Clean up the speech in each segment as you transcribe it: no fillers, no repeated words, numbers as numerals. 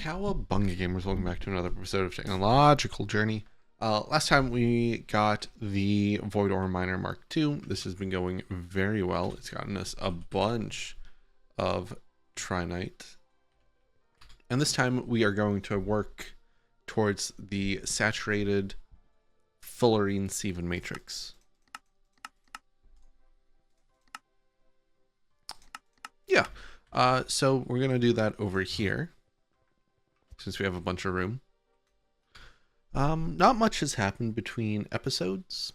Cowabunga gamers, welcome back to another episode of Technological Journey. Last time we got the Void Ore Miner Mark II. This has been going very well. It's gotten us a bunch of Triniite. And this time we are going to work towards the saturated fullerene sievin matrix. Yeah, so we're going to do that over here, since we have a bunch of room. Not much has happened between episodes.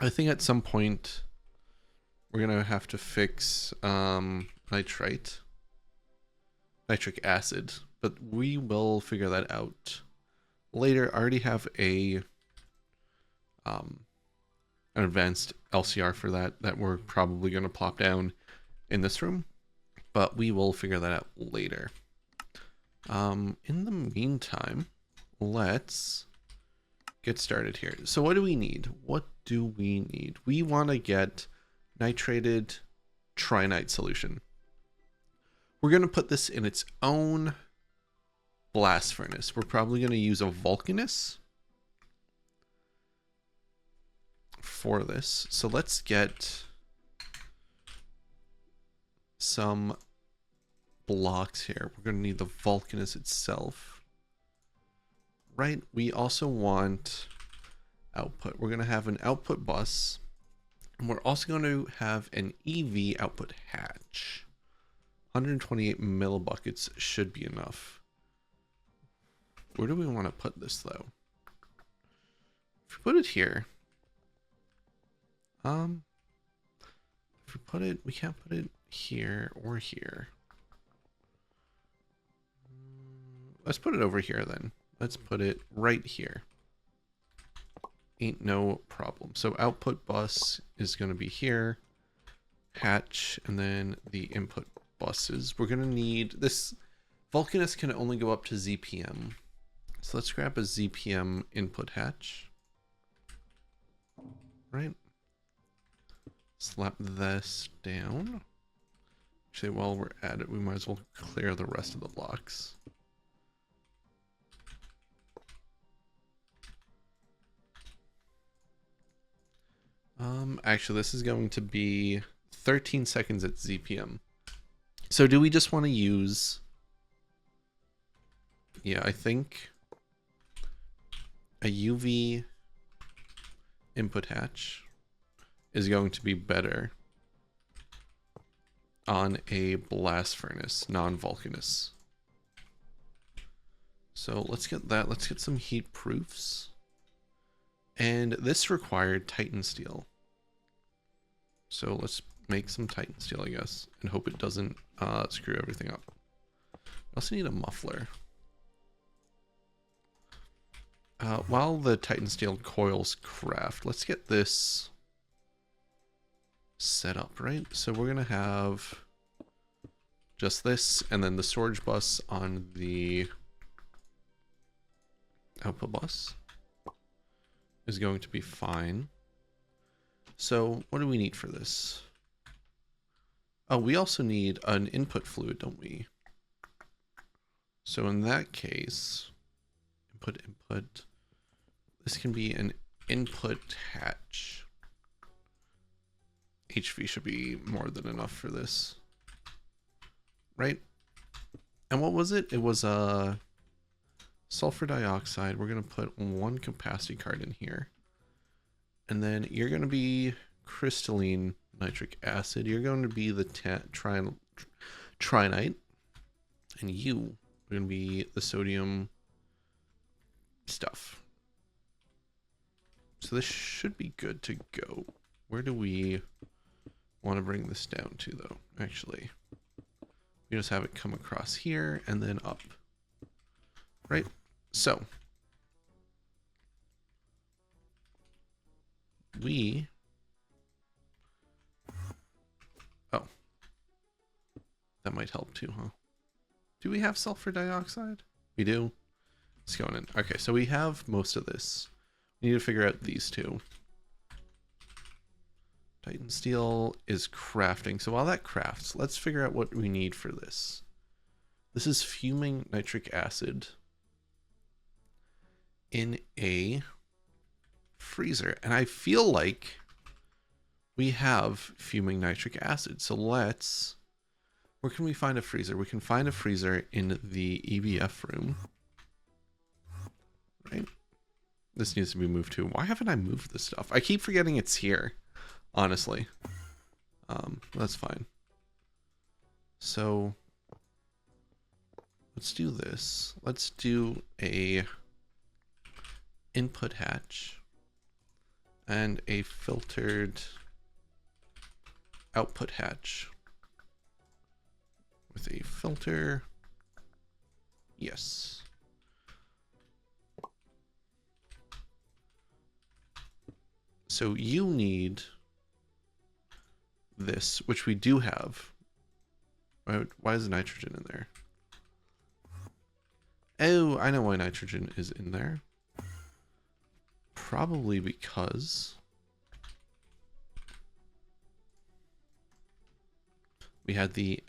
I think at some point we're going to have to fix nitric acid, but we will figure that out later. I already have an advanced LCR for that we're probably going to plop down in this room, but we will figure that out later. In the meantime, let's get started here. So what do we need? We want to get nitrated Triniite solution. We're going to put this in its own blast furnace. We're probably going to use a Vulcanus for this. So let's get some blocks here. We're going to need the Vulcanus itself, right? We also want output. We're going to have an output bus, and we're also going to have an EV output hatch. 128 millibuckets should be enough. Where do we want to put this though? If we put it here, if we put it, we can't put it here or here. Let's put it over here then. Let's put it right here. Ain't no problem. So output bus is going to be here, hatch, and then the input buses. We're going to need this. Vulcanus can only go up to ZPM. So let's grab a ZPM input hatch. Right. Slap this down. Actually, while we're at it, we might as well clear the rest of the blocks. Actually, this is going to be 13 seconds at ZPM. So do we just want to use... Yeah, I think a UV input hatch is going to be better on a blast furnace, non-Vulcanus. So let's get that. Let's get some heat proofs. And this required Titan steel. So let's make some Titan steel, I guess, and hope it doesn't screw everything up. I also need a muffler. While the Titan steel coils craft, let's get this set up, right? So we're going to have just this, and then the storage bus on the output bus is going to be fine. So what do we need for this? Oh, we also need an input fluid, don't we? So in that case, input, this can be an input hatch. HV should be more than enough for this, right? And what was it? It was a sulfur dioxide. We're going to put one capacity card in here. And then you're going to be crystalline nitric acid. You're going to be the Triniite. And you are going to be the sodium stuff. So this should be good to go. Where do we want to bring this down to, though? Actually, we just have it come across here and then up. Right? So that might help too, huh? Do we have sulfur dioxide? We do. It's going in. Okay, so we have most of this. We need to figure out these two. Titan steel is crafting. So while that crafts, let's figure out what we need for this. This is fuming nitric acid in a freezer. And I feel like we have fuming nitric acid. So let's... Where can we find a freezer? We can find a freezer in the EVF room. Right? This needs to be moved too. Why haven't I moved this stuff? I keep forgetting it's here, honestly. That's fine. So let's do this. Let's do a input hatch and a filtered output hatch with a filter. Yes. So you need this, which we do have. Why is nitrogen in there? Oh, I know why nitrogen is in there. Probably because we had the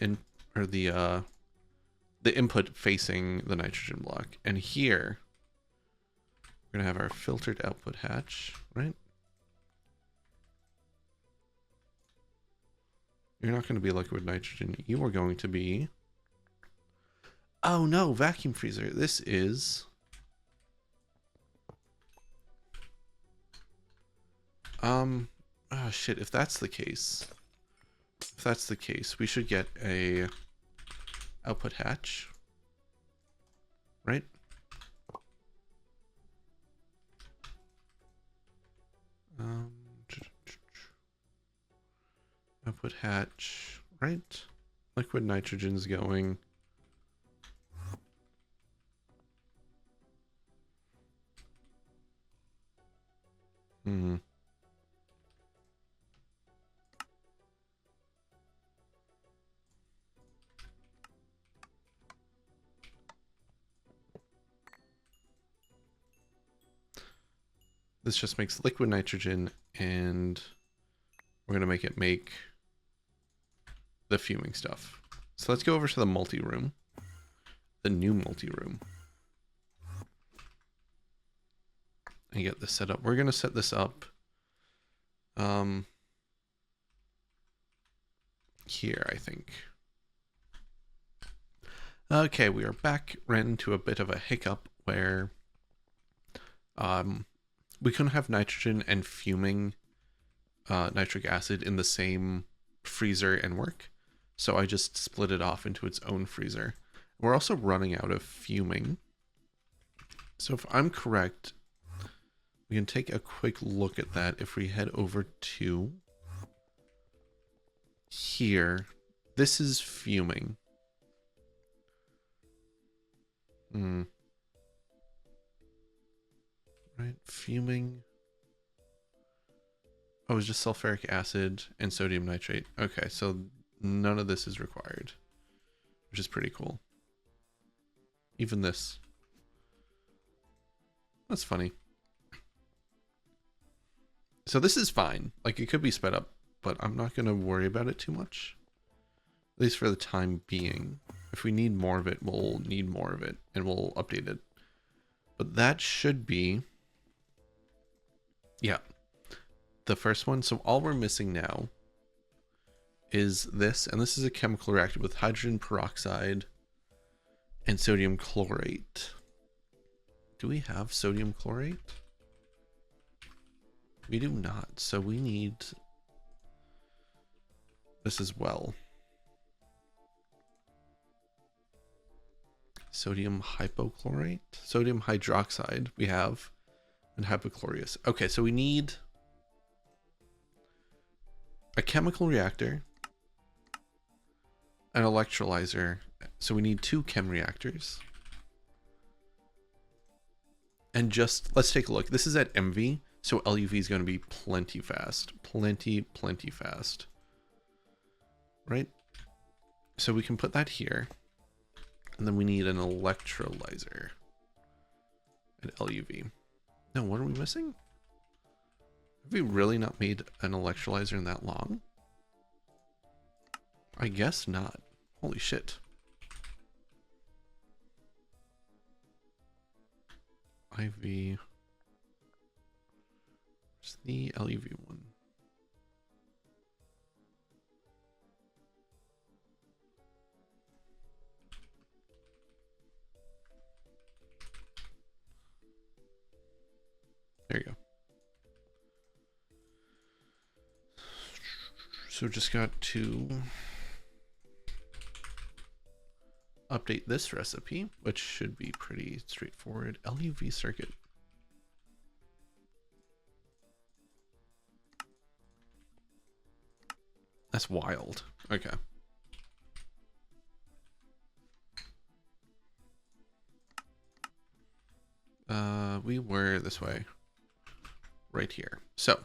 input facing the nitrogen block, and here we're gonna have our filtered output hatch, right? You're not going to be liquid nitrogen. You are going to be... Oh no, vacuum freezer. This is... Oh shit, if that's the case... we should get a output hatch. Right? Output hatch, right? Liquid nitrogen's going. This just makes liquid nitrogen, and we're going to make it make the fuming stuff. So let's go over to the multi-room, the new multi-room, and get this set up. We're going to set this up here, I think. Okay, we are back. Ran into a bit of a hiccup where we couldn't have nitrogen and fuming nitric acid in the same freezer and work. So I just split it off into its own freezer. We're also running out of fuming. So if I'm correct, we can take a quick look at that. If we head over to here, this is fuming. Right, fuming. Oh, it's just sulfuric acid and sodium nitrate. Okay, so none of this is required, which is pretty cool. Even this. That's funny. So this is fine. Like, it could be sped up, but I'm not going to worry about it too much. At least for the time being. If we need more of it, we'll need more of it, and we'll update it. But that should be... yeah. The first one. So all we're missing now is this, and this is a chemical reactor with hydrogen peroxide and sodium chlorate. Do we have sodium chlorate? We do not, so we need this as well. Sodium hypochlorate, sodium hydroxide we have, and hypochlorous. Okay, so we need a chemical reactor, an electrolyzer. So we need 2 chem reactors. And just, let's take a look. This is at MV, so LUV is going to be plenty fast. Plenty fast. Right? So we can put that here. And then we need an electrolyzer at LUV. No, what are we missing? Have we really not made an electrolyzer in that long? I guess not. Holy shit. IV. Where's the LUV one? There you go. So just got to update this recipe, which should be pretty straightforward. LUV circuit. That's wild. Okay. We were this way. Right here. So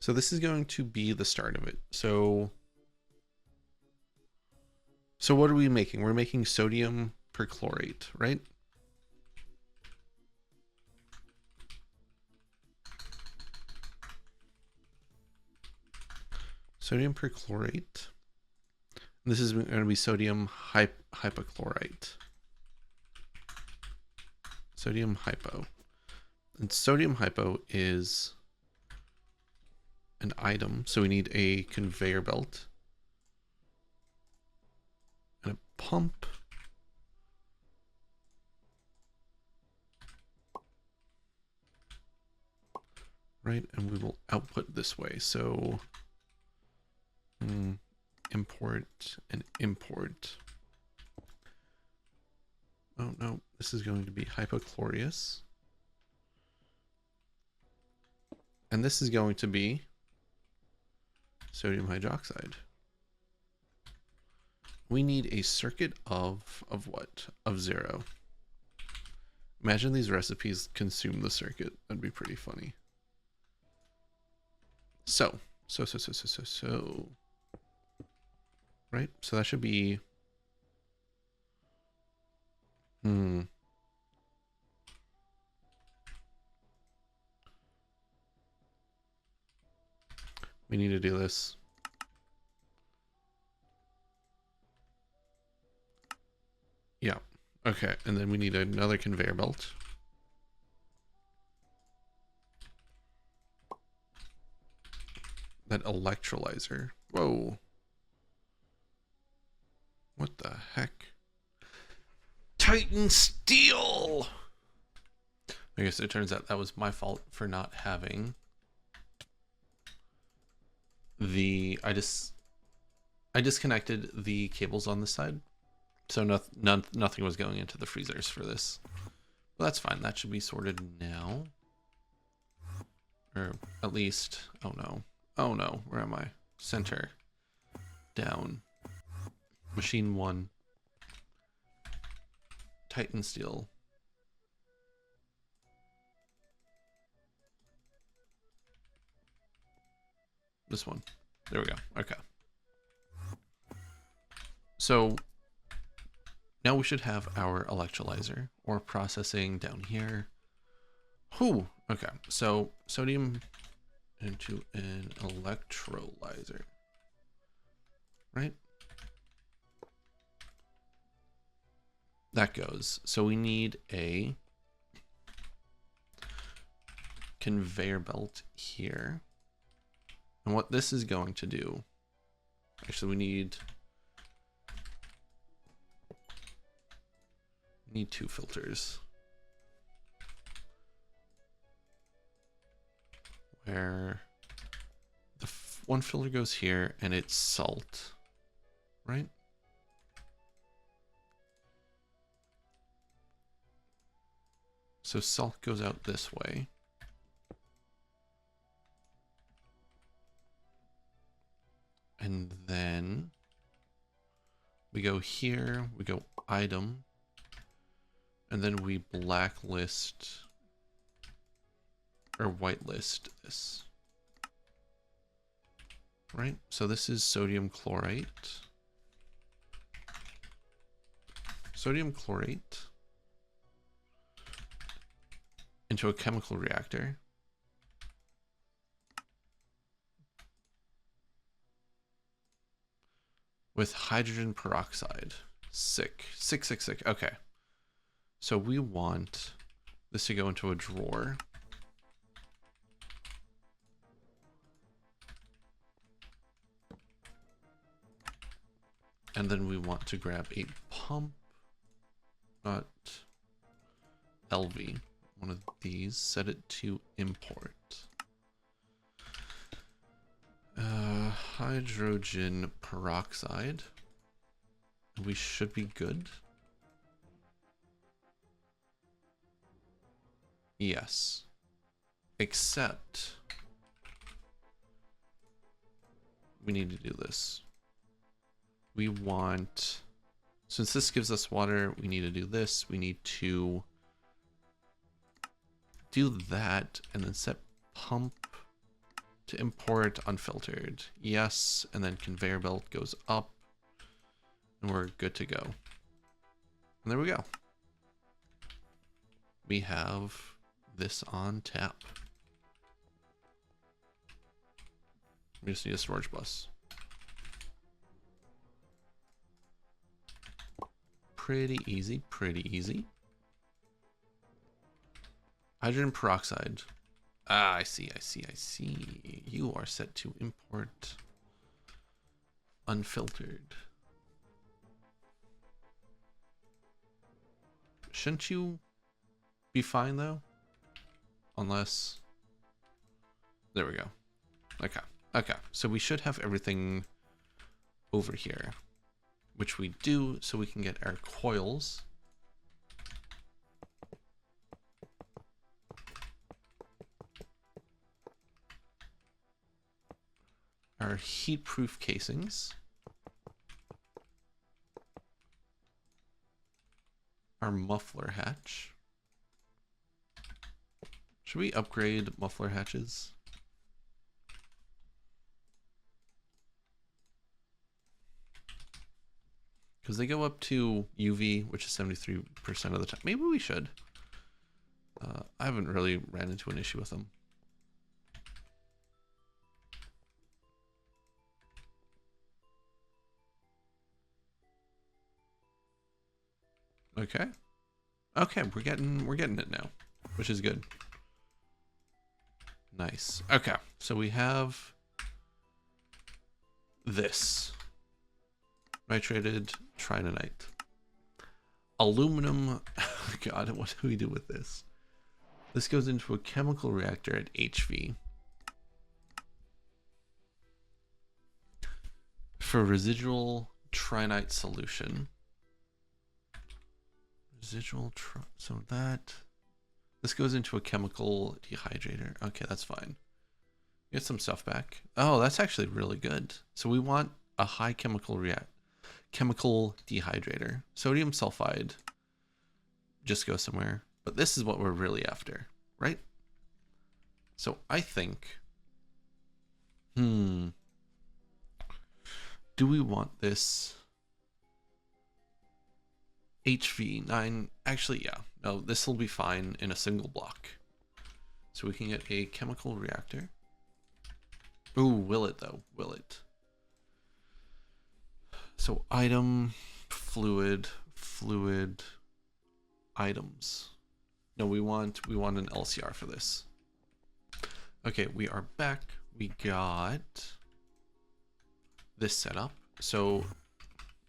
this is going to be the start of it. So what are we making? We're making sodium perchlorate, right? Sodium perchlorate. This is going to be sodium hypochlorite. Sodium hypo. And sodium hypo is an item, so we need a conveyor belt and a pump. Right, and we will output this way. So import and import. Oh no, this is going to be hypochlorous. And this is going to be sodium hydroxide. We need a circuit of what? Of 0. Imagine these recipes consume the circuit. That'd be pretty funny. So. Right? So that should be we need to do this. Yeah. Okay. And then we need another conveyor belt. That electrolyzer. Whoa. What the heck? Titan steel! I guess it turns out that was my fault for not having the... I disconnected the cables on this side. So nothing was going into the freezers for this. Well, that's fine. That should be sorted now. Or at least... Oh no. Oh no. Where am I? Center. Down. Machine 1. Titan steel. This one. There we go. Okay. So now we should have our electrolyzer or processing down here. Whew. Okay. So sodium into an electrolyzer. Right? That goes. So we need a conveyor belt here. And what this is going to do, actually we need 2 filters. Where the one filter goes here and it's salt, right? So salt goes out this way. And then we go here, we go item, and then we blacklist or whitelist this. Right? So this is sodium chlorate. Sodium chlorate into a chemical reactor. with hydrogen peroxide. Sick. Sick. Okay. So we want this to go into a drawer. And then we want to grab a pump, not LV, one of these, set it to import. Hydrogen peroxide. We should be good. Yes. Except we need to do this. We want, since this gives us water, we need to do this. We need to do that and then set pump to import unfiltered. Yes, and then conveyor belt goes up and we're good to go. And there we go. We have this on tap. We just need a storage bus. Pretty easy, pretty easy. Hydrogen peroxide. Ah, I see. You are set to import unfiltered. Shouldn't you be fine though? Unless, there we go. Okay, so we should have everything over here, which we do, so we can get our coils. Our heat-proof casings. Our muffler hatch. Should we upgrade muffler hatches? Because they go up to UV, which is 73% of the time. Maybe we should. I haven't really ran into an issue with them. Okay. Okay, we're getting it now, which is good. Nice. Okay, so we have this. Nitrated Trinite. Aluminum. God, what do we do with this? This goes into a chemical reactor at HV. For residual Trinite solution. So that this goes into a chemical dehydrator. Okay, that's fine. Get some stuff back. Oh, that's actually really good. So we want a high chemical dehydrator. Sodium sulfide just go somewhere, but this is what we're really after, right? So I think, do we want this HV9? Actually, yeah. No, this will be fine in a single block. So we can get a chemical reactor. Ooh, will it though? Will it? So item, fluid, items. No, we want an LCR for this. Okay, we are back. We got this set up. So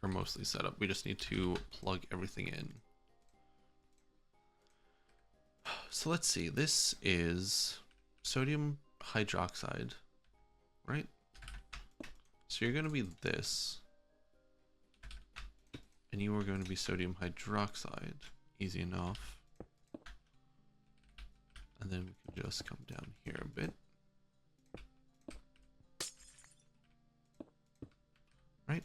we're mostly set up. We just need to plug everything in. So let's see. This is sodium hydroxide, right? So you're going to be this. And you are going to be sodium hydroxide. Easy enough. And then we can just come down here a bit. Right?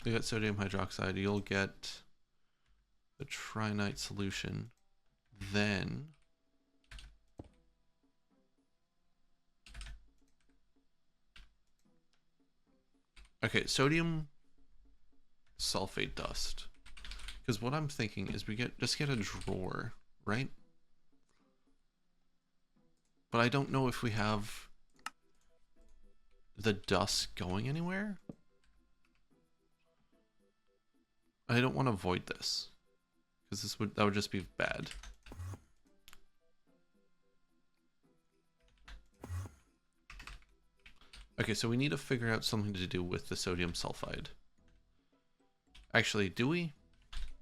You got sodium hydroxide. You'll get the Trinite solution. Then okay, sodium sulfate dust. Because what I'm thinking is we just get a drawer, right? But I don't know if we have the dust going anywhere. I don't want to void this because that would just be bad. Okay, so we need to figure out something to do with the sodium sulfide. Actually, do we?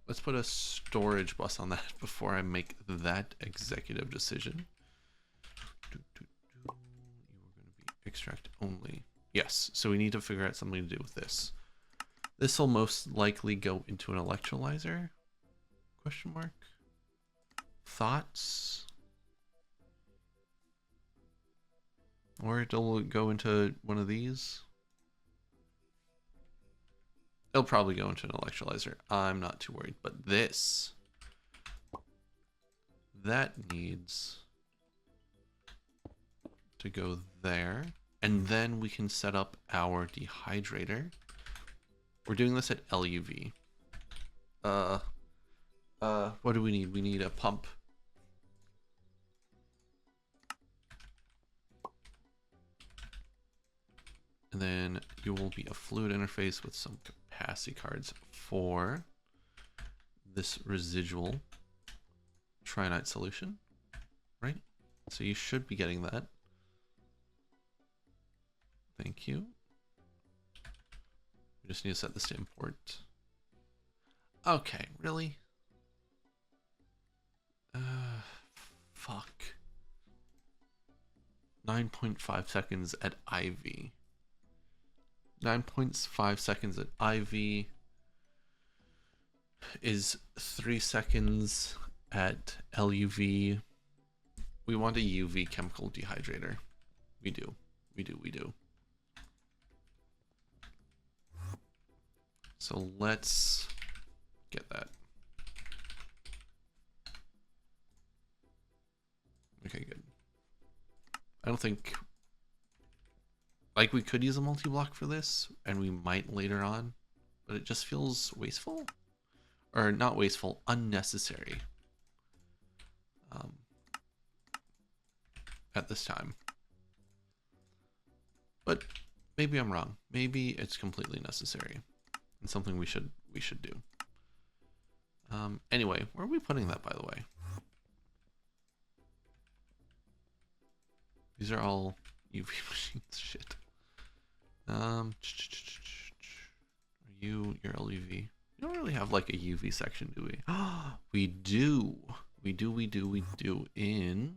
Let's put a storage bus on that before I make that executive decision. You are going to be extract only. Yes, so we need to figure out something to do with this. This will most likely go into an electrolyzer? Question mark? Thoughts? Or it'll go into one of these? It'll probably go into an electrolyzer. I'm not too worried. But this, that needs to go there. And then we can set up our dehydrator. We're doing this at LUV. What do we need? We need a pump. And then you will be a fluid interface with some capacity cards for this residual Triniite solution, right? So you should be getting that. Thank you. We just need to set this to import. Okay, really? Fuck. 9.5 seconds at IV. 9.5 seconds at IV is 3 seconds at LUV. We want a UV chemical dehydrator. We do. So let's get that. Okay, good. I don't think... Like, we could use a multi-block for this, and we might later on, but it just feels wasteful? Or not wasteful, unnecessary. At this time. But maybe I'm wrong. Maybe it's completely necessary. And something we should do. Anyway, where are we putting that, by the way? These are all UV machines. Shit. Are you're LUV? We don't really have like a UV section, do we? We do. We do. In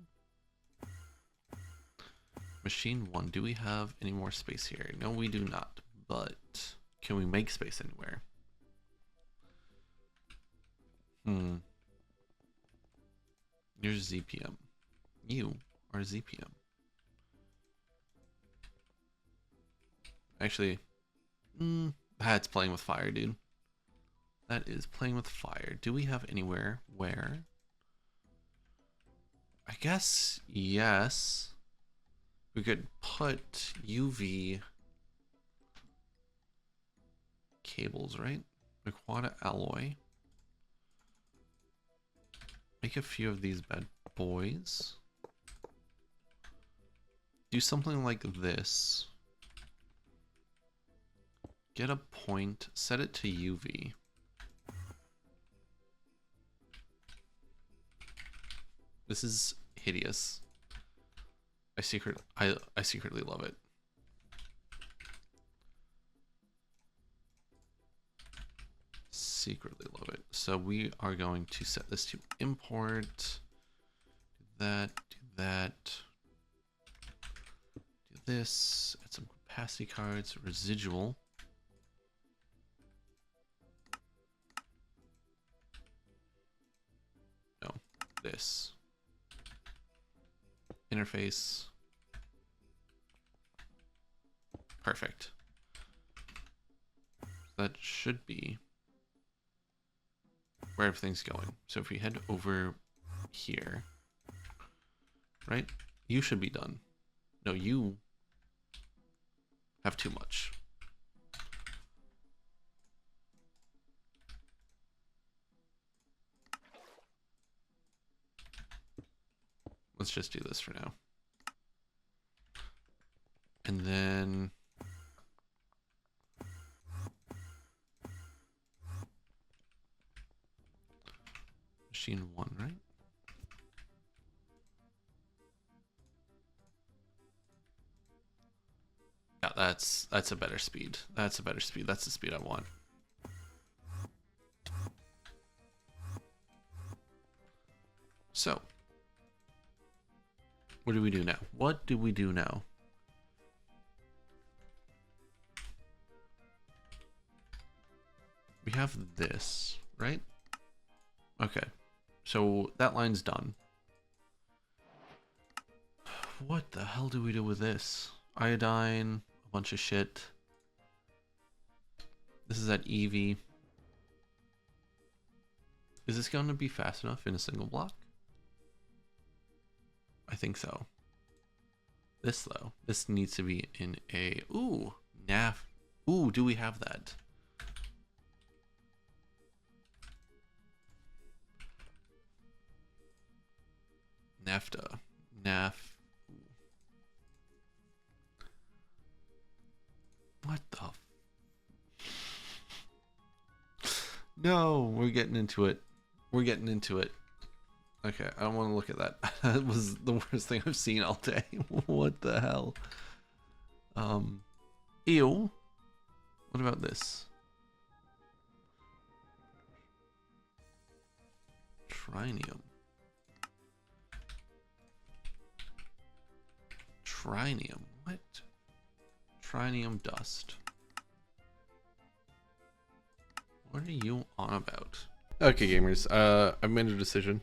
machine 1, do we have any more space here? No, we do not. But can we make space anywhere? Here's ZPM. You are ZPM. Actually, that's playing with fire, dude. That is playing with fire. Do we have anywhere where? I guess, yes. We could put UV cables, right? Aquata alloy. Make a few of these bad boys. Do something like this. Get a point, set it to UV. This is hideous. I secretly love it. Secretly love it. So we are going to set this to import. Do that. Do this. Add some capacity cards. Residual. No. This. Interface. Perfect. That should be where everything's going. So if we head over here, right? You should be done. No, you have too much. Let's just do this for now. And then Machine 1, right? Yeah, that's a better speed. That's a better speed. That's the speed I want. So, what do we do now? What do we do now? We have this, right? Okay, so that line's done. What the hell do we do with this? Iodine, a bunch of shit. This is at EV. Is this going to be fast enough in a single block? I think so. This though, this needs to be in a, ooh, ooh, do we have that? NAFTA, what the? No, we're getting into it. We're getting into it. Okay, I don't want to look at that. That was the worst thing I've seen all day. What the hell? Ew. What about this? Trinium. Trinium. What? Trinium dust. What are you on about? Okay, gamers. I've made a decision.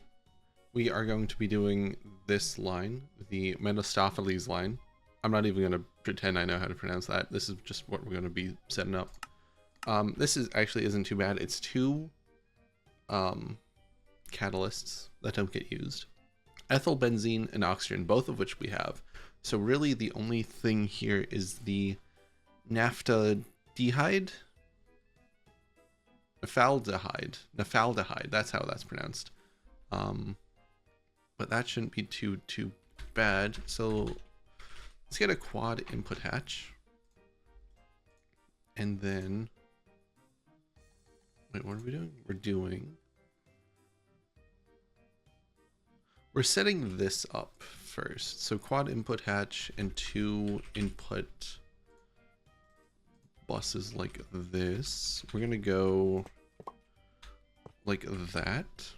We are going to be doing this line, the Methylbenzophenanthrene line. I'm not even going to pretend I know how to pronounce that. This is just what we're going to be setting up. This is actually isn't too bad. It's two catalysts that don't get used. Ethylbenzene and oxygen, both of which we have. So really the only thing here is the naphthaldehyde. Naphthaldehyde, that's how that's pronounced. But that shouldn't be too bad. So let's get a quad input hatch. And then, wait, what are we doing? We're setting this up first. So quad input hatch and 2 input buses like this. We're gonna go like that.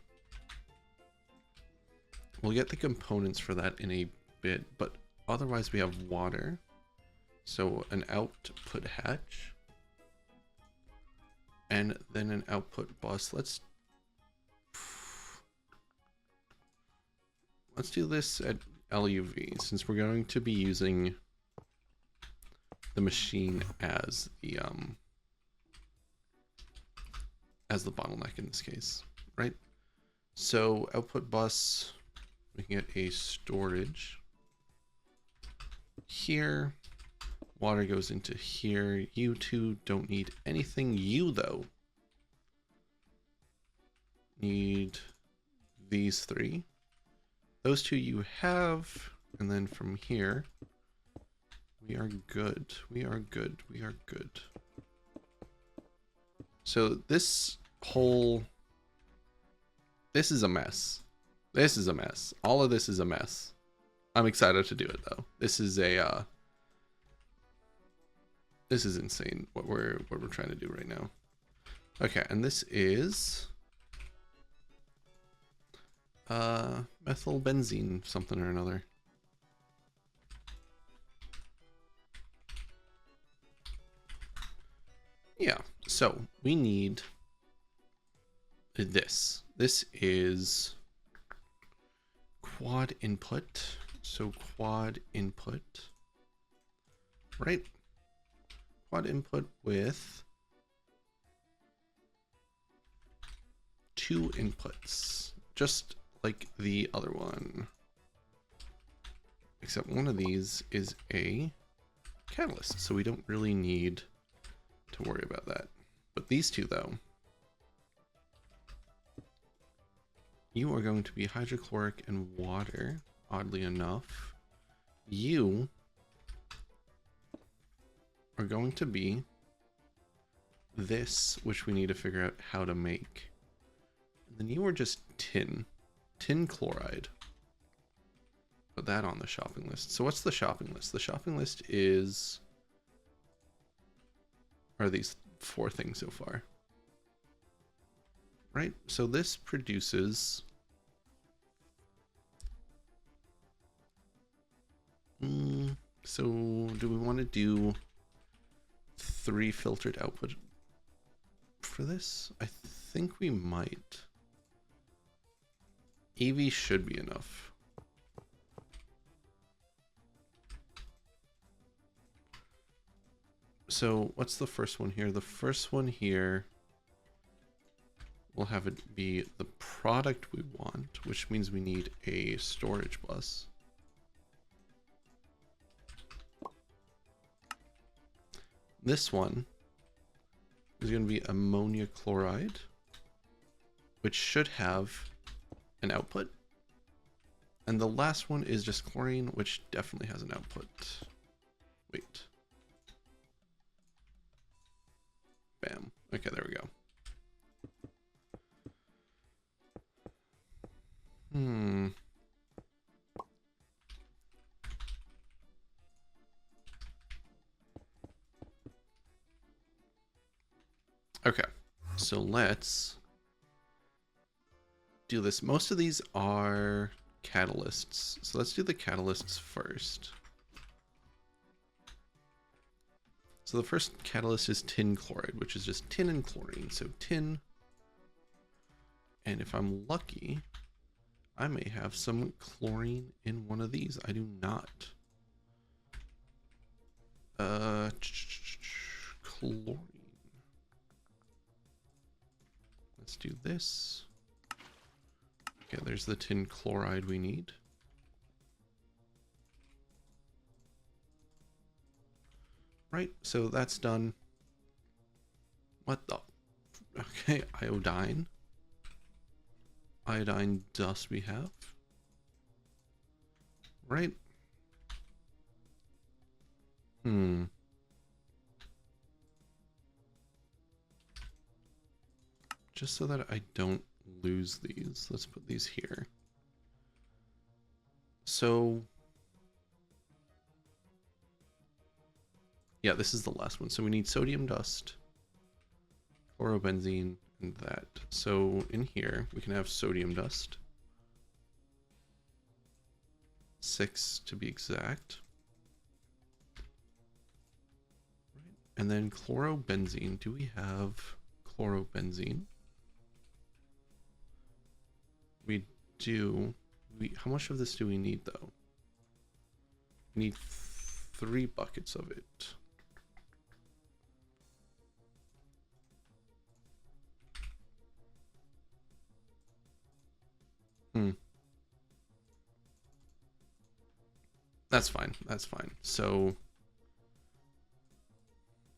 We'll get the components for that in a bit, but otherwise we have water. So an output hatch and then an output bus. Let's do this at LUV since we're going to be using the machine as the bottleneck in this case, right? So output bus, we can get a storage here. Water goes into here. You two don't need anything. You though need these 3. Those 2 you have, and then from here we are good. We are good. We are good. So this is a mess. This is a mess. All of this is a mess. I'm excited to do it though. This is insane what we're trying to do right now. Okay, and this is methylbenzene something or another. Yeah, so we need this. This is quad input. So quad input, right? Quad input with 2 inputs, just like the other one. Except one of these is a catalyst, so we don't really need to worry about that. But these 2 though, you are going to be hydrochloric and water, oddly enough. You are going to be this, which we need to figure out how to make. And then you are just tin. Tin chloride. Put that on the shopping list. So what's the shopping list? The shopping list is... are these 4 things so far? Right? So this produces... so do we want to do 3 filtered output for this? I think we might. EV should be enough. So what's the first one here? The first one here, we'll have it be the product we want, which means we need a storage bus. This one is going to be ammonia chloride, which should have an output. And the last one is just chlorine, which definitely has an output. Wait. Bam. Okay, there we go. Okay, so let's do this. Most of these are catalysts, so let's do the catalysts first. So the first catalyst is tin chloride, which is just tin and chlorine. So tin, and if I'm lucky, I may have some chlorine in one of these. I do not. Chlorine. Let's do this. Okay, there's the tin chloride we need. Right, so that's done. What the? Okay, iodine. Iodine dust we have. Right. Just so that I don't lose these, let's put these here. So, yeah, this is the last one. So we need sodium dust, chlorobenzene, and that. So in here, we can have sodium dust. 6 to be exact. Right. And then chlorobenzene. Do we have chlorobenzene? We do. How much of this do we need, though? We need 3 buckets of it. That's fine. That's fine. So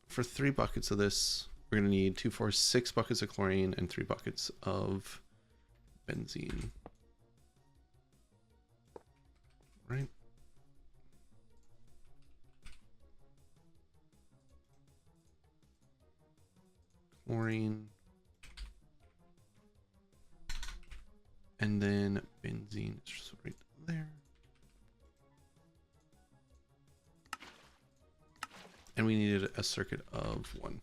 for 3 buckets of this, we're going to need 2, 4, 6 buckets of chlorine and 3 buckets of benzene. Right. Chlorine. And then benzene is just right there. And we needed a circuit of 1.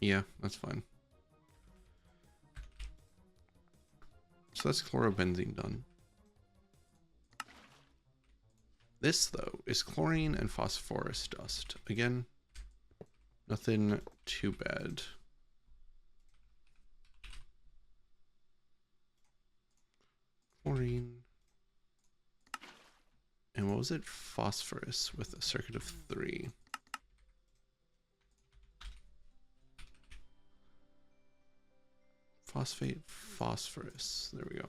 Yeah, that's fine. So that's chlorobenzene done. This, though, is chlorine and phosphorus dust. Again, nothing too bad. Chlorine. And what was it? Phosphorus with a circuit of 3. Phosphate, phosphorus. There we go.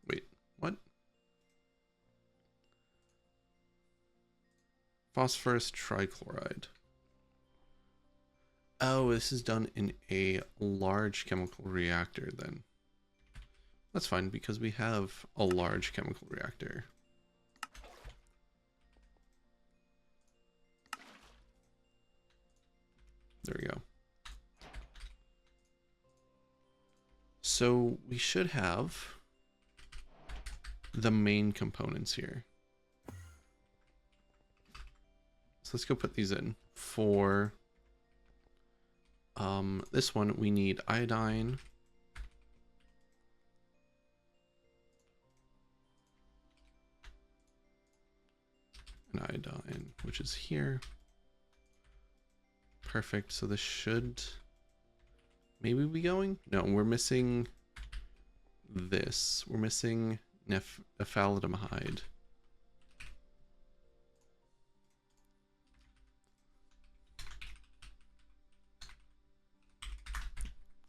Wait, what? Phosphorus trichloride. Oh, this is done in a large chemical reactor then. That's fine because we have a large chemical reactor. There we go. So we should have the main components here. So let's go put these in. For this one, we need iodine. And iodine, which is here. Perfect. So this should maybe be going? No, we're missing this. We're missing nephthalidamide.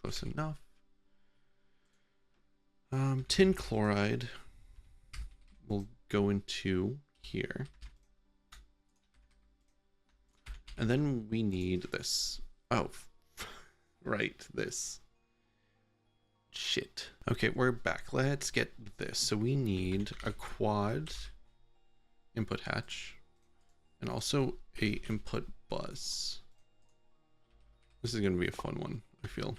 Close enough. Tin chloride will go into here. And then we need this. Oh, right, this. Shit. Okay, we're back. Let's get this. So we need a quad input hatch and also a input bus. This is going to be a fun one, I feel.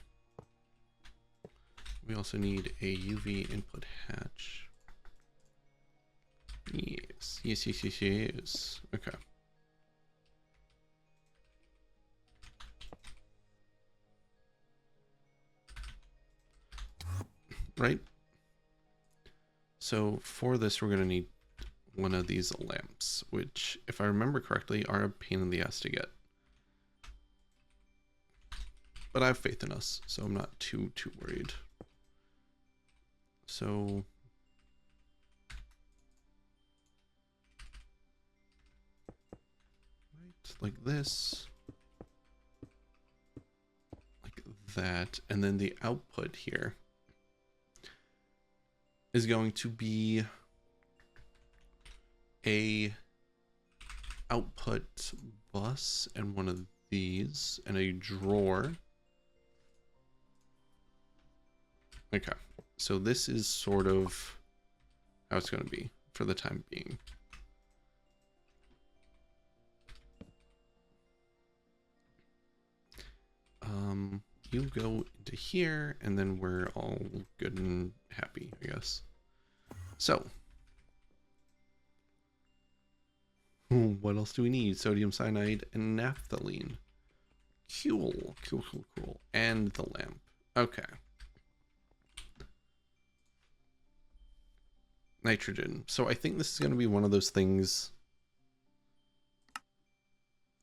We also need a UV input hatch. Yes, yes, yes, yes, yes. Okay. Right? So for this, we're going to need one of these lamps, which, if I remember correctly, are a pain in the ass to get. But I have faith in us, so I'm not too worried. So right, like this, like that, and then the output here is going to be a output bus and one of these and a drawer. Okay, so this is sort of how it's going to be for the time being. You go into here, and then we're all good and happy, I guess. So, what else do we need? Sodium cyanide and naphthalene. Cool. And the lamp. Okay. Nitrogen. So I think this is going to be one of those things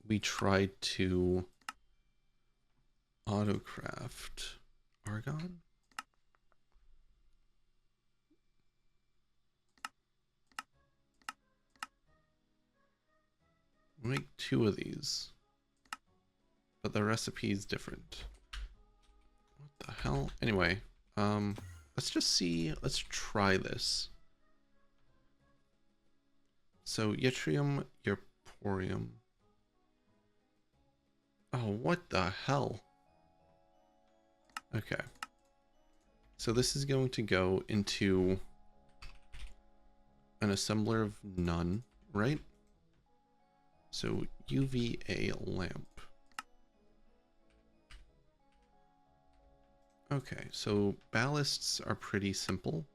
we tried to autocraft. Argon? We'll make 2 of these, but the recipe is different. What the hell? Anyway, let's just see. Let's try this. So yttrium, yttrium. Oh, what the hell? Okay. So this is going to go into an assembler of none, right? So UVA lamp. Okay, so ballasts are pretty simple.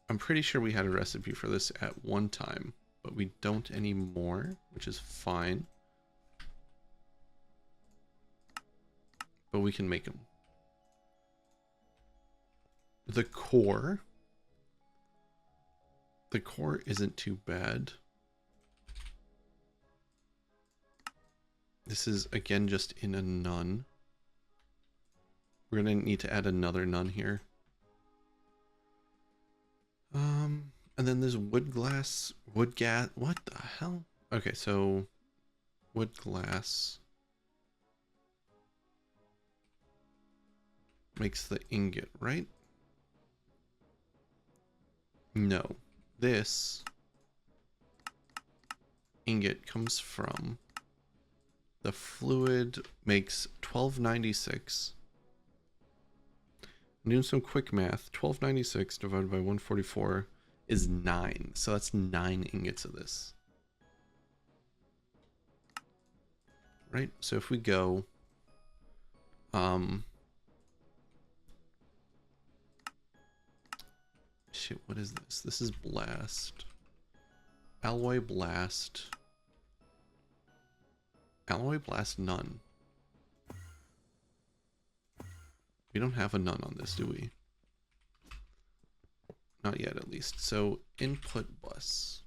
I'm pretty sure we had a recipe for this at one time, but we don't anymore, which is fine. But we can make them. The core isn't too bad. This is, again, just in a none. We're going to need to add another none here. And then there's wood gas. What the hell? Okay, so wood glass makes the ingot, right? No. This ingot comes from the fluid, makes 1296. Doing some quick math. 1296 divided by 144 is 9. So that's 9 ingots of this. Right? So if we go... Shit, what is this? This is blast. Alloy blast. Alloy blast none. We don't have a none on this, do we? Not yet, at least. So input bus.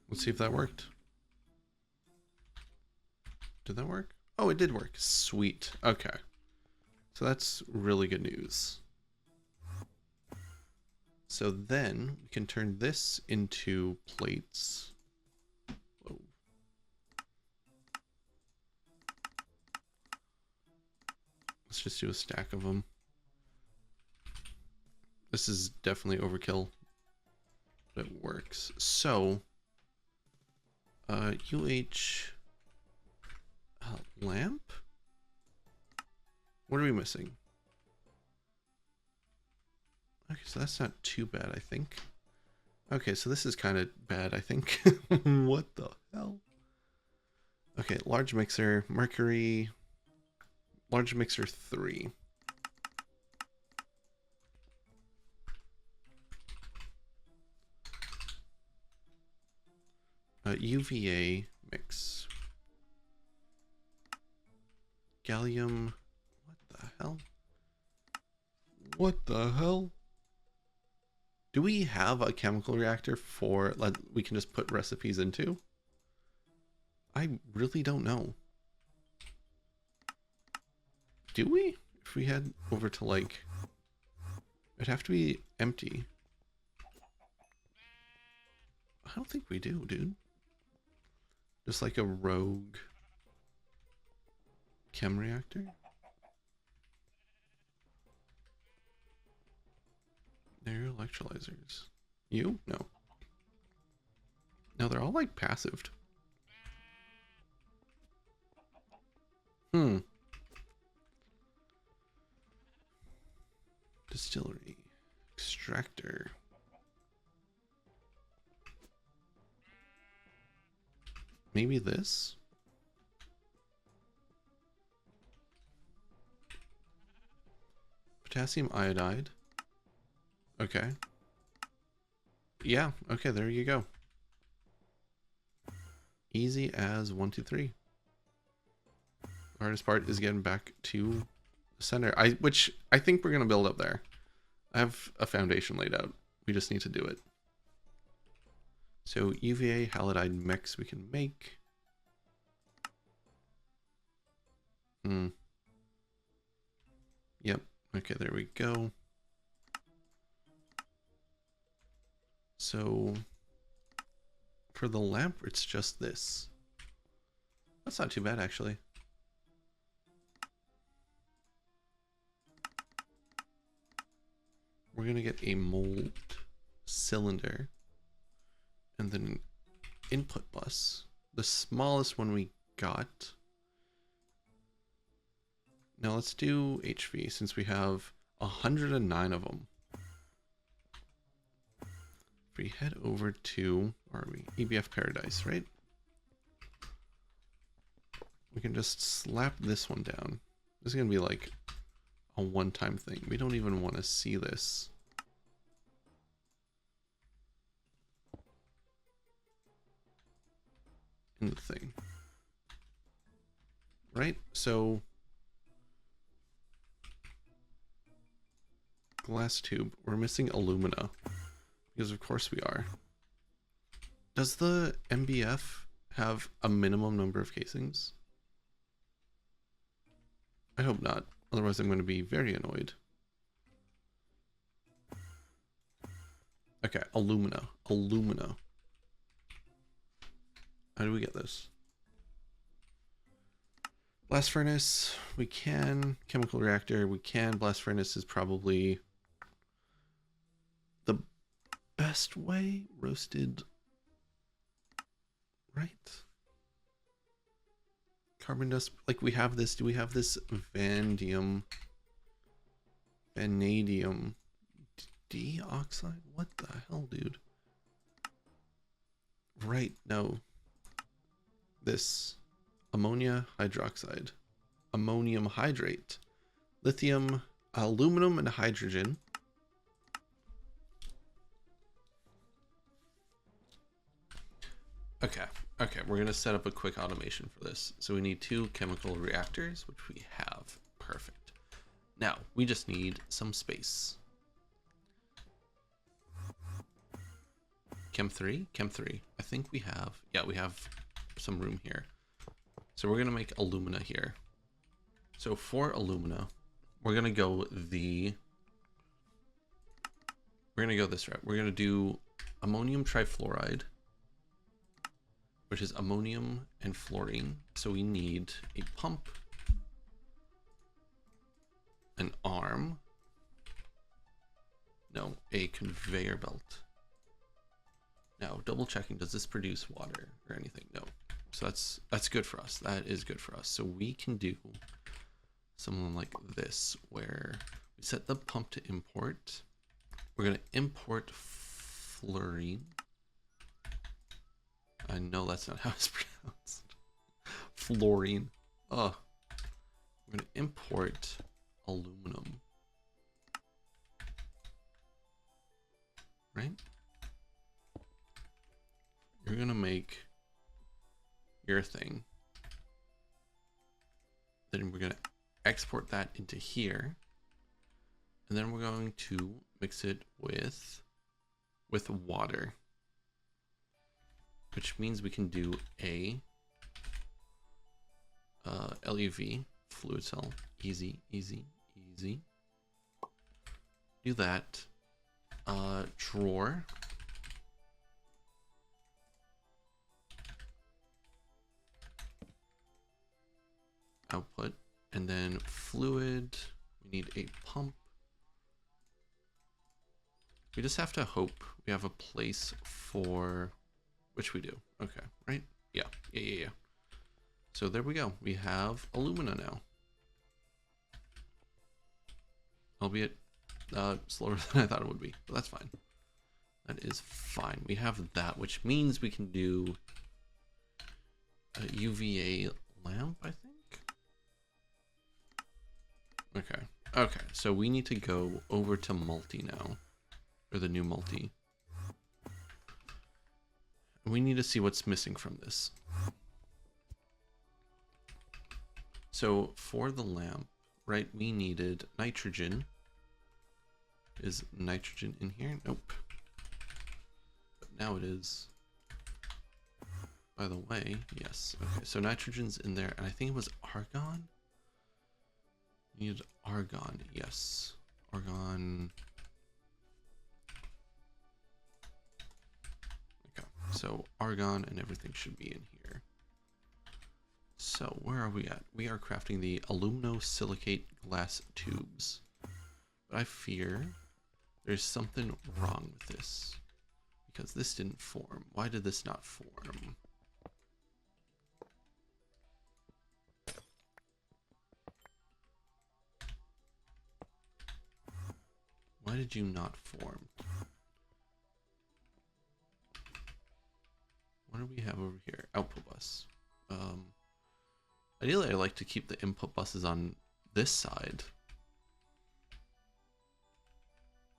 Let's see if that worked. Did that work? Oh, it did work. Sweet. Okay. So that's really good news. So then we can turn this into plates. Whoa. Let's just do a stack of them. This is definitely overkill, but it works. So, lamp? What are we missing? Okay, so that's not too bad, I think. Okay, so this is kind of bad, I think. What the hell? Okay, large mixer, mercury, large mixer 3. UVA mix. Gallium. What the hell? What the hell? Do we have a chemical reactor for like we can just put recipes into? I really don't know. Do we? If we head over to like, it'd have to be empty. I don't think we do, dude. Just like a rogue chem reactor. They're electrolyzers. You? No. No, they're all like passive. Distillery. Extractor. Maybe this? Potassium iodide. Okay. Yeah, okay, there you go. Easy as 1, 2, 3. The hardest part is getting back to the center. Which I think we're gonna build up there. I have a foundation laid out. We just need to do it. So UVA halidide mix we can make. Yep. Okay, there we go. So for the lamp, it's just this. That's not too bad, actually. We're gonna get a mold cylinder and then an input bus. The smallest one we got. Now let's do HV since we have 109 of them. If we head over to, where are we? EBF Paradise, right? We can just slap this one down. This is gonna be like a one-time thing. We don't even want to see this. In the thing. Right? So glass tube. We're missing alumina. Because of course we are. Does the MBF have a minimum number of casings? I hope not. Otherwise I'm going to be very annoyed. Okay, alumina. Alumina. How do we get this? Blast furnace, we can. Chemical reactor, we can. Blast furnace is probably the best way. Roasted, right? Carbon dust, like we have this. Do we have this vanadium? Vanadium dioxide? What the hell, dude? Right, no. This. Ammonia hydroxide. Ammonium hydrate. Lithium, aluminum, and hydrogen. Okay, we're gonna set up a quick automation for this. So we need 2 chemical reactors, which we have. Perfect. Now, we just need some space. Chem 3? Chem 3. I think we have, yeah, we have some room here. So we're gonna make alumina here. So for alumina, we're gonna go this route. We're gonna do ammonium trifluoride, which is ammonium and fluorine. So we need a pump, an arm, no, a conveyor belt. Now, double checking, does this produce water or anything? No. So that's good for us. That is good for us. So we can do something like this, where we set the pump to import. We're going to import fluorine. I know that's not how it's pronounced. Fluorine. Oh. We're going to import aluminum. Right? You're going to make your thing. Then we're going to export that into here. And then we're going to mix it with water. Which means we can do a LUV, fluid cell. Easy, easy, easy. Do that. Drawer. Output, and then fluid. We need a pump. We just have to hope we have a place for, which we do. Okay, right? Yeah. So there we go. We have alumina now. Albeit slower than I thought it would be, but that's fine. That is fine. We have that, which means we can do a UVA lamp, I think. Okay, so we need to go over to multi now, or the new multi. We need to see what's missing from this. So for the lamp, right, we needed nitrogen. Is nitrogen in here? Nope. But now it is. By the way, yes. Okay, so nitrogen's in there, and I think it was argon. Needed argon, yes. Argon. Okay, so argon and everything should be in here. So where are we at? We are crafting the aluminosilicate glass tubes. But I fear there's something wrong with this. Because this didn't form. Why did this not form? Why did you not form? What do we have over here? Output bus. Ideally, I like to keep the input buses on this side.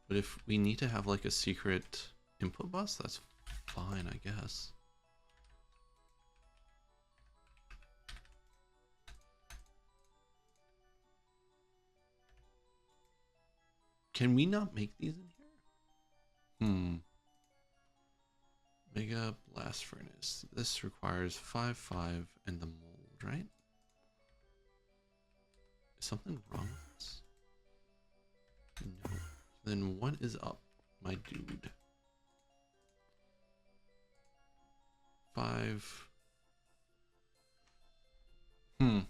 But if we need to have like a secret input bus, that's fine, I guess. Can we not make these in here? Mega blast furnace. This requires 5 and the mold, right? Is something wrong with this? No. Then what is up, my dude? 5. I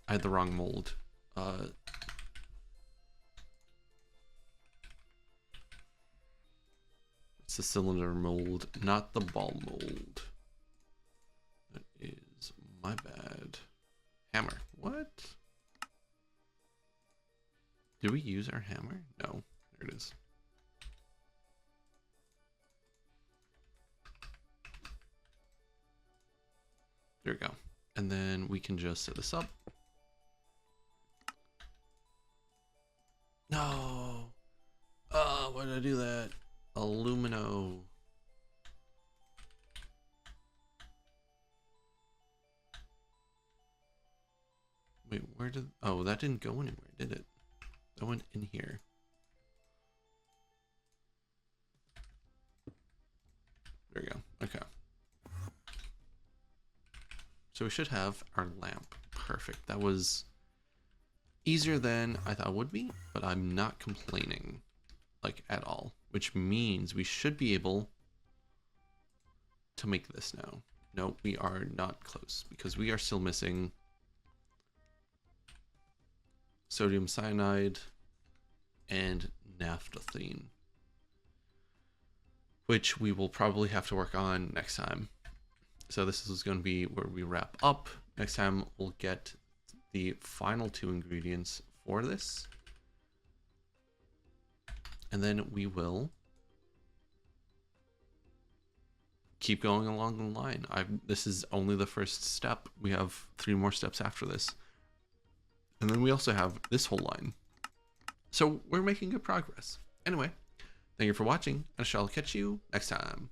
had the wrong mold. It's the cylinder mold, not the ball mold. That is my bad. Hammer. What? Did we use our hammer? No. There it is. There we go. And then we can just set this up. No. Oh, why did I do that? Alumino. Wait, where did... Oh, that didn't go anywhere, did it? That went in here. There we go. Okay. So we should have our lamp. Perfect. That was easier than I thought it would be, but I'm not complaining, like, at all. Which means we should be able to make this now. No, we are not close, because we are still missing sodium cyanide and naphthalene, which we will probably have to work on next time. So this is going to be where we wrap up. Next time we'll get the final 2 ingredients for this, and then we will keep going along the line. This is only the first step. We have 3 more steps after this, and then we also have this whole line. So we're making good progress. Anyway, thank you for watching, and I shall catch you next time.